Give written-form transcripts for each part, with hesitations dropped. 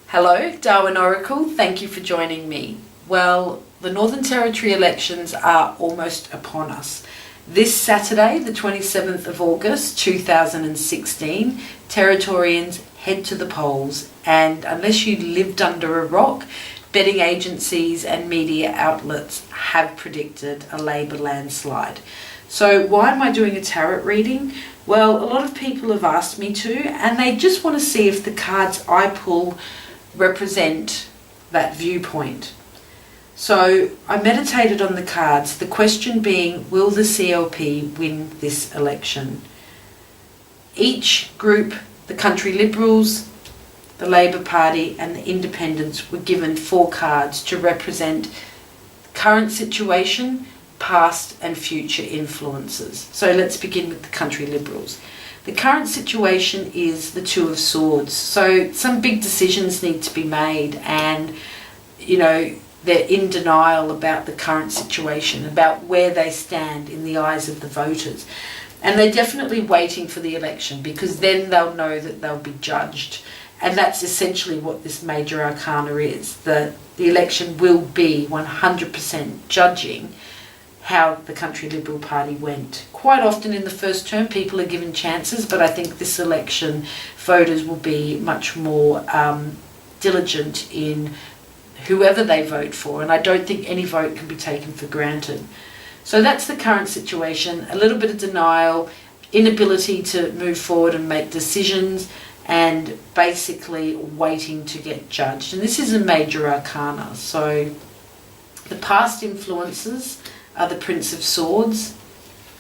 Hello, Darwin Oracle. Thank you for joining me. Well, the Northern Territory elections are almost upon us. This Saturday, the 27th of August 2016, Territorians head to the polls, and unless you lived under a rock, betting agencies and media outlets have predicted a Labor landslide. So why am I doing a tarot reading? Well, a lot of people have asked me to, and they just want to see if the cards I pull represent that viewpoint. So I meditated on the cards, the question being, will the CLP win this election? Each group, the Country Liberals, the Labor Party and the Independents, were given 4 cards to represent current situation, past and future influences. So let's begin with the Country Liberals. The current situation is the Two of Swords. So some big decisions need to be made, and they're in denial about the current situation, about where they stand in the eyes of the voters. And they're definitely waiting for the election, because then they'll know that they'll be judged. And that's essentially what this major arcana is, that the election will be 100% judging how the Country Liberal Party went. Quite often in the first term people are given chances, but I think this election voters will be much more diligent in whoever they vote for, and I don't think any vote can be taken for granted. So that's the current situation, a little bit of denial, inability to move forward and make decisions, and basically waiting to get judged. And this is a major arcana. So the past influences are the Prince of Swords,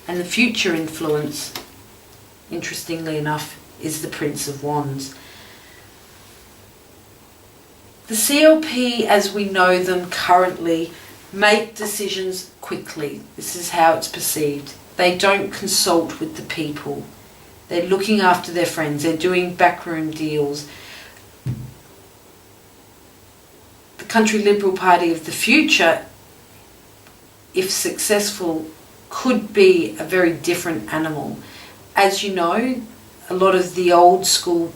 and the future influence, interestingly enough, is the Prince of Wands. The CLP, as we know them currently, make decisions quickly. This is how it's perceived. They don't consult with the people. They're looking after their friends. They're doing backroom deals. The Country Liberal Party of the future, if successful, could be a very different animal. As you know, a lot of the old school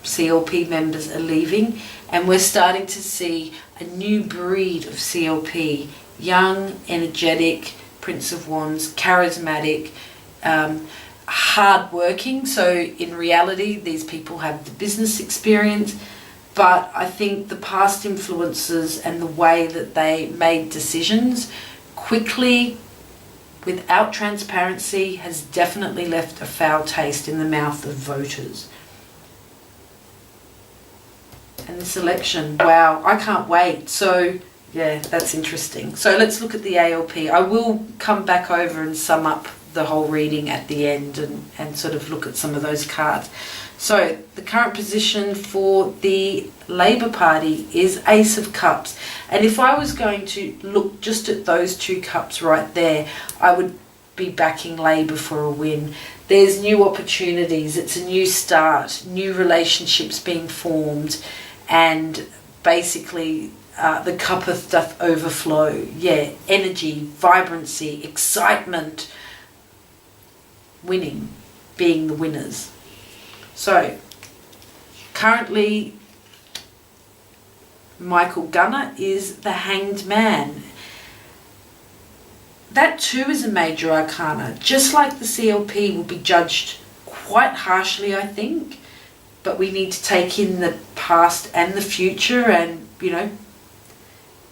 CLP members are leaving, and we're starting to see a new breed of CLP, young, energetic, Prince of Wands, charismatic, hard-working. So in reality, these people have the business experience, but I think the past influences and the way that they made decisions quickly, without transparency, has definitely left a foul taste in the mouth of voters. And this election, wow, I can't wait. So yeah, that's interesting. So let's look at the ALP. I will come back over and sum up the whole reading at the end and sort of look at some of those cards. So the current position for the Labor Party is Ace of Cups. And if I was going to look just at those 2 cups right there, I would be backing Labor for a win. There's new opportunities. It's a new start, new relationships being formed, and basically the cuppeth doth overflow. Yeah, energy, vibrancy, excitement, winning, being the winners. So currently Michael Gunner is the Hanged Man. That too is a major arcana. Just like the CLP will be judged quite harshly, I think, but we need to take in the past and the future, and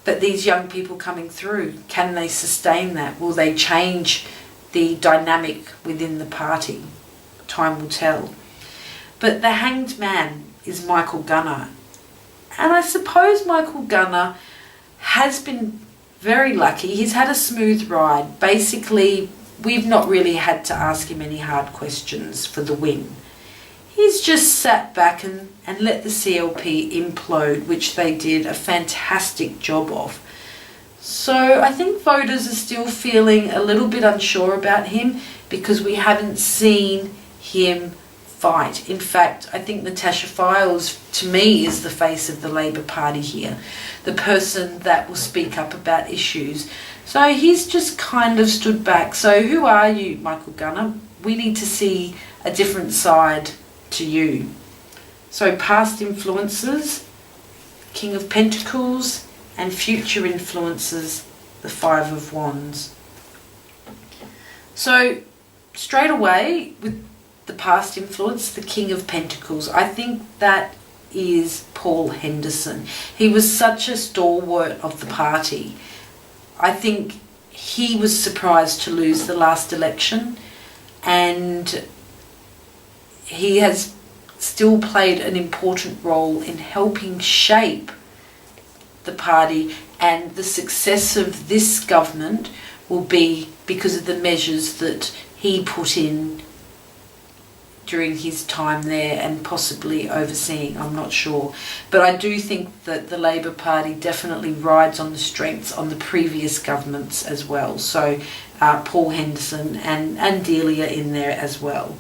but these young people coming through, can they sustain that? Will they change the dynamic within the party? Time will tell. But the Hanged Man is Michael Gunner. And I suppose Michael Gunner has been very lucky. He's had a smooth ride. Basically, we've not really had to ask him any hard questions for the win. He's just sat back and let the CLP implode, which they did a fantastic job of. So I think voters are still feeling a little bit unsure about him, because we haven't seen him fight. In fact, I think Natasha Files, to me, is the face of the Labor Party here, the person that will speak up about issues. So he's just kind of stood back. So who are you, Michael Gunner? We need to see a different side to you. So past influences, King of Pentacles, and future influences, the Five of Wands. So straight away with the past influence, the King of Pentacles, I think that is Paul Henderson. He was such a stalwart of the party. I think he was surprised to lose the last election, and he has still played an important role in helping shape the party, and the success of this government will be because of the measures that he put in during his time there and possibly overseeing, I'm not sure. But I do think that the Labour Party definitely rides on the strengths on the previous governments as well. So Paul Henderson and Delia in there as well.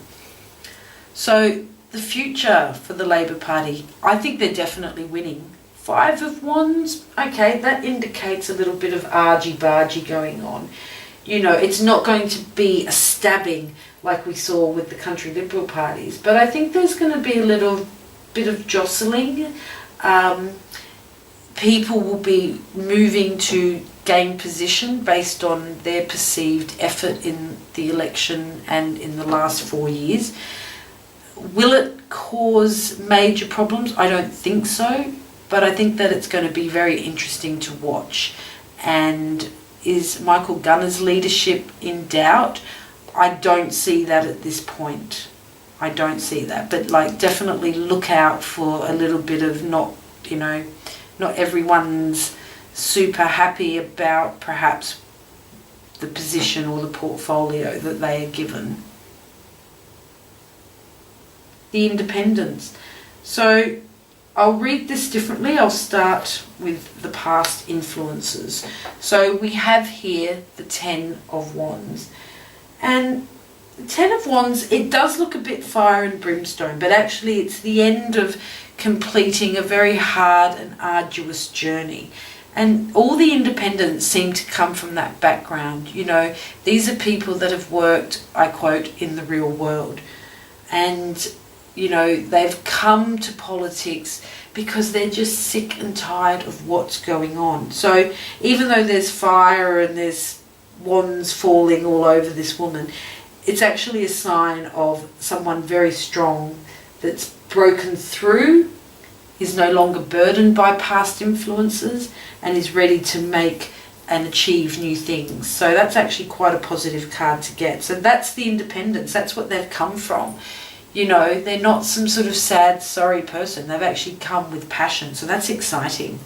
So the future for the Labour Party, I think they're definitely winning. Five of Wands, okay, that indicates a little bit of argy-bargy going on. You know, it's not going to be a stabbing like we saw with the Country Liberal parties, but I think there's going to be a little bit of jostling. People will be moving to gain position based on their perceived effort in the election and in the last 4 years. Will it cause major problems? I don't think so, but I think that it's going to be very interesting to watch. And is Michael Gunner's leadership in doubt? I don't see that at this point. I don't see that. But like, definitely look out for a little bit of not everyone's super happy about perhaps the position or the portfolio that they are given. The independents. So I'll read this differently. I'll start with the past influences. So we have here the Ten of Wands. And the Ten of Wands, it does look a bit fire and brimstone, but actually it's the end of completing a very hard and arduous journey. And all the independents seem to come from that background. You know, these are people that have worked, I quote, in the real world. And, you know, they've come to politics because they're just sick and tired of what's going on. So even though there's fire and there's wands falling all over this woman, it's actually a sign of someone very strong that's broken through, is no longer burdened by past influences, and is ready to make and achieve new things. So that's actually quite a positive card to get. So that's the independence. That's what they've come from. You know, they're not some sort of sad, sorry person. They've actually come with passion. So that's exciting.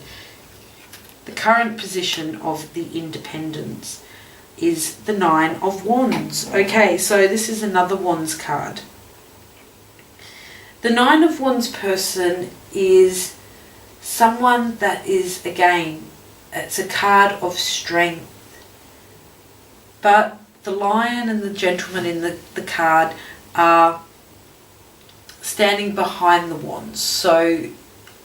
The current position of the independents is the Nine of Wands. Okay, so this is another Wands card. The Nine of Wands person is someone that is, again, it's a card of strength. But the Lion and the Gentleman in the card are standing behind the Wands. So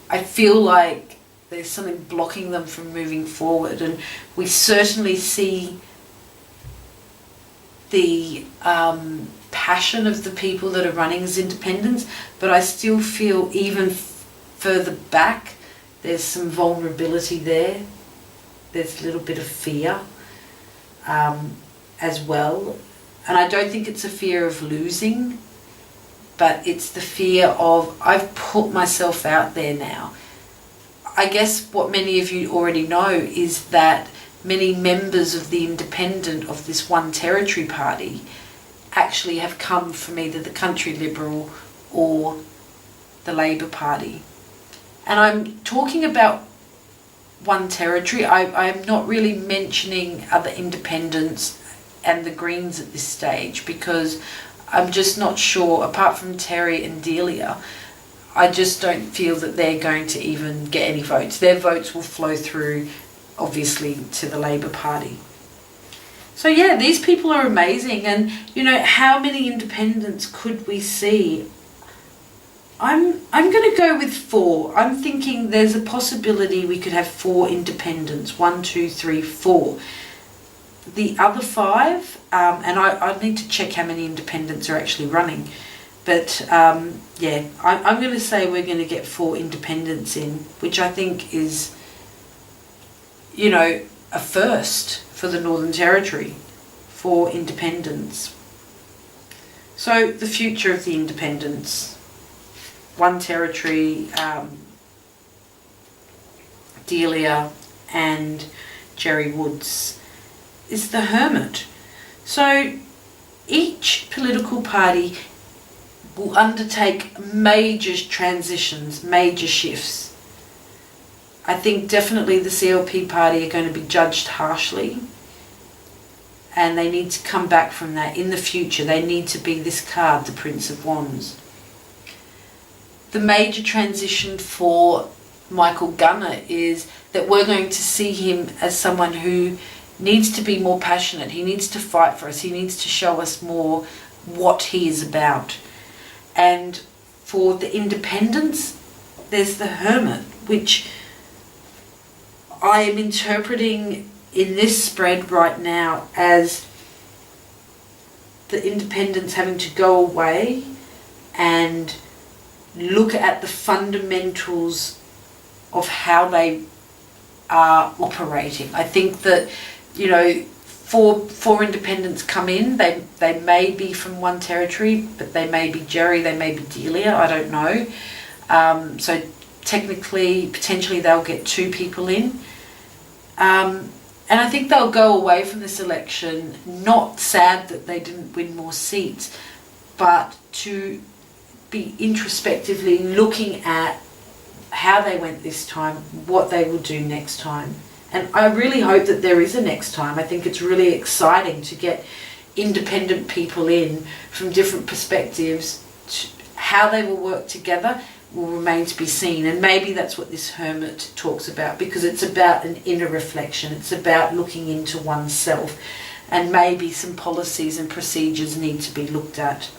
I feel like there's something blocking them from moving forward. And we certainly see the passion of the people that are running as independents, but I still feel even further back there's some vulnerability there. There's a little bit of fear as well, and I don't think it's a fear of losing, but it's the fear of, I've put myself out there now. I guess what many of you already know is that many members of the independent of this one territory party actually have come from either the Country Liberal or the Labour Party. And I'm talking about one territory. I'm not really mentioning other independents and the Greens at this stage, because I'm just not sure, apart from Terry and Delia, I just don't feel that they're going to even get any votes. Their votes will flow through, obviously, to the Labour Party. So yeah, these people are amazing. And, you know, how many independents could we see? I'm going to go with 4. I'm thinking there's a possibility we could have 4 independents. 1, 2, 3, 4. The other 5, and I need to check how many independents are actually running, But yeah, I'm going to say we're going to get 4 independents in, which I think is, you know, a first for the Northern Territory, 4 independents. So the future of the independents, one territory, Delia and Jerry Woods, is the hermit. So each political party will undertake major transitions, major shifts. I think definitely the CLP party are going to be judged harshly, and they need to come back from that in the future. They need to be this card, the Prince of Wands. The major transition for Michael Gunner is that we're going to see him as someone who needs to be more passionate. He needs to fight for us. He needs to show us more what he is about. And for the independents, there's the hermit, which I am interpreting in this spread right now as the independents having to go away and look at the fundamentals of how they are operating. I think that, you know, four independents come in. They may be from one territory, but they may be Jerry, they may be Delia, I don't know. So technically, potentially they'll get 2 people in. And I think they'll go away from this election not sad that they didn't win more seats, but to be introspectively looking at how they went this time, what they will do next time. And I really hope that there is a next time. I think it's really exciting to get independent people in from different perspectives. How they will work together will remain to be seen, and maybe that's what this hermit talks about, because it's about an inner reflection. It's about looking into oneself, and maybe some policies and procedures need to be looked at.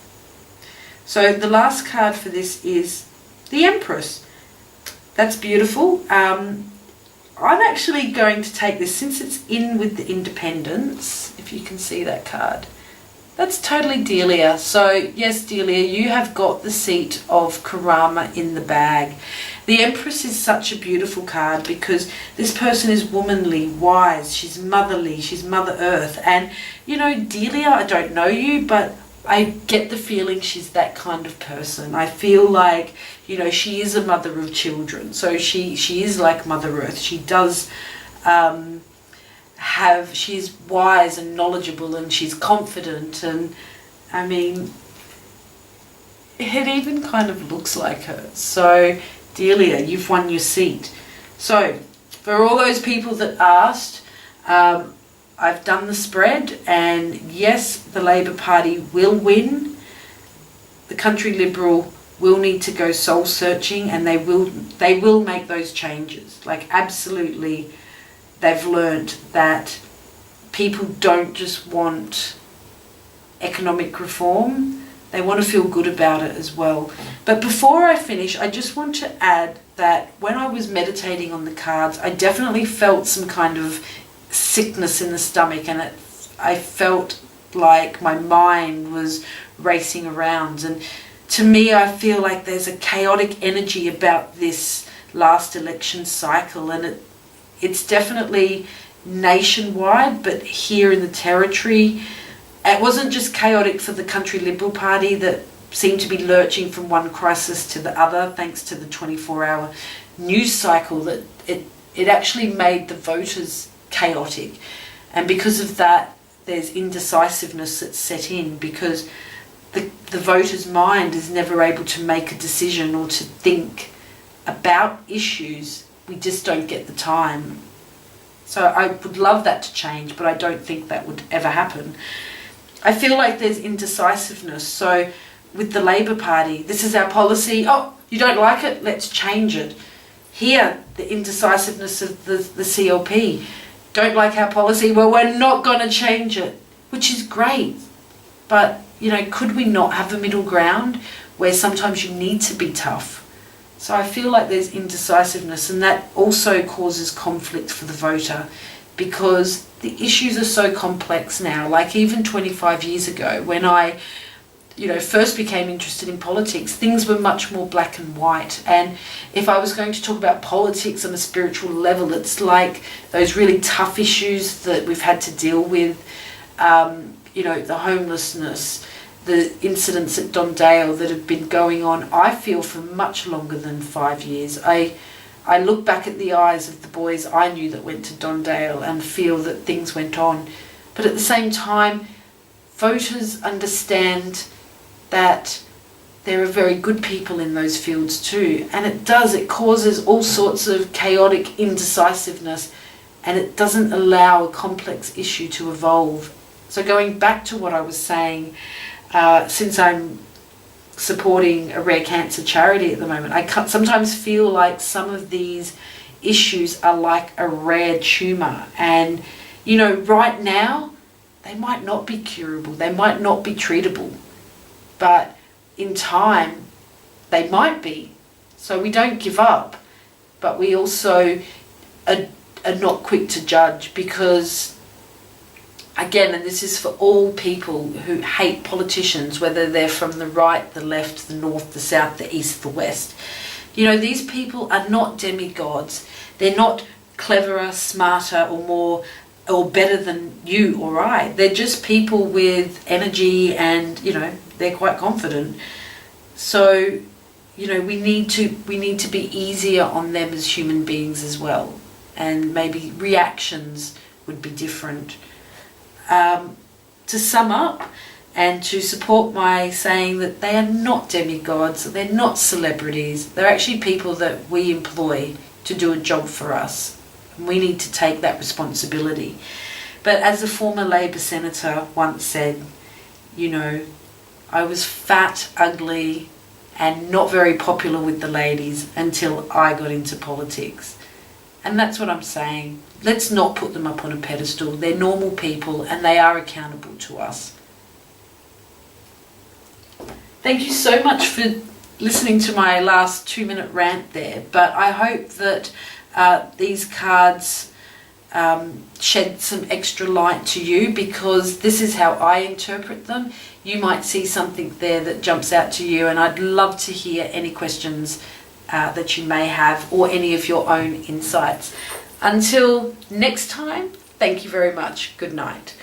So the last card for this is the Empress. That's beautiful. I'm actually going to take this, since it's in with the independents, if you can see that card. That's totally Delia. So yes, Delia, you have got the seat of Karama in the bag. The Empress is such a beautiful card because this person is womanly, wise, she's motherly, she's Mother Earth. And, you know, Delia, I don't know you, but I get the feeling she's that kind of person. I feel like, you know, she is a mother of children. So she is like Mother Earth. She does she's wise and knowledgeable, and she's confident, and I mean, it even kind of looks like her. So Delia, you've won your seat. So for all those people that asked, I've done the spread, and yes, the Labor Party will win. The Country Liberal will need to go soul searching, and they will make those changes. Like, absolutely, they've learnt that people don't just want economic reform, they want to feel good about it as well. But before I finish, I just want to add that when I was meditating on the cards, I definitely felt some kind of sickness in the stomach, and I felt like my mind was racing around. And to me, I feel like there's a chaotic energy about this last election cycle, and it's definitely nationwide, but here in the Territory, it wasn't just chaotic for the Country Liberal Party that seemed to be lurching from one crisis to the other thanks to the 24-hour news cycle, that it actually made the voters chaotic. And because of that, there's indecisiveness that's set in, because the voter's mind is never able to make a decision or to think about issues. We just don't get the time. So I would love that to change, but I don't think that would ever happen. I feel like there's indecisiveness. So with the Labor Party, this is our policy. Oh, you don't like it? Let's change it. Here, the indecisiveness of the CLP. Don't like our policy? Well, we're not going to change it, which is great. But, you know, could we not have a middle ground where sometimes you need to be tough? So I feel like there's indecisiveness, and that also causes conflict for the voter, because the issues are so complex now. Like even 25 years ago, when I first became interested in politics, things were much more black and white. And if I was going to talk about politics on a spiritual level, it's like those really tough issues that we've had to deal with, the homelessness, the incidents at Dondale that have been going on, I feel, for much longer than 5 years. I look back at the eyes of the boys I knew that went to Dondale and feel that things went on. But at the same time, voters understand that there are very good people in those fields too. And it causes all sorts of chaotic indecisiveness, and it doesn't allow a complex issue to evolve. So going back to what I was saying, since I'm supporting a rare cancer charity at the moment, I sometimes feel like some of these issues are like a rare tumour. And, right now, they might not be curable, they might not be treatable, but in time, they might be. So we don't give up, but we also are not quick to judge, because again, and this is for all people who hate politicians, whether they're from the right, the left, the north, the south, the east, the west. These people are not demigods. They're not cleverer, smarter, or more or better than you or I. They're just people with energy, and they're quite confident. So we need to be easier on them as human beings as well, and maybe reactions would be different. To sum up and to support my saying that they are not demigods, they're not celebrities, they're actually people that we employ to do a job for us. We need to take that responsibility. But as a former Labour senator once said, I was fat, ugly, and not very popular with the ladies until I got into politics. And that's what I'm saying. Let's not put them up on a pedestal. They're normal people, and they are accountable to us. Thank you so much for listening to my last 2-minute rant there. But I hope that these cards shed some extra light to you, because this is how I interpret them. You might see something there that jumps out to you, and I'd love to hear any questions that you may have, or any of your own insights. Until next time, thank you very much. Good night.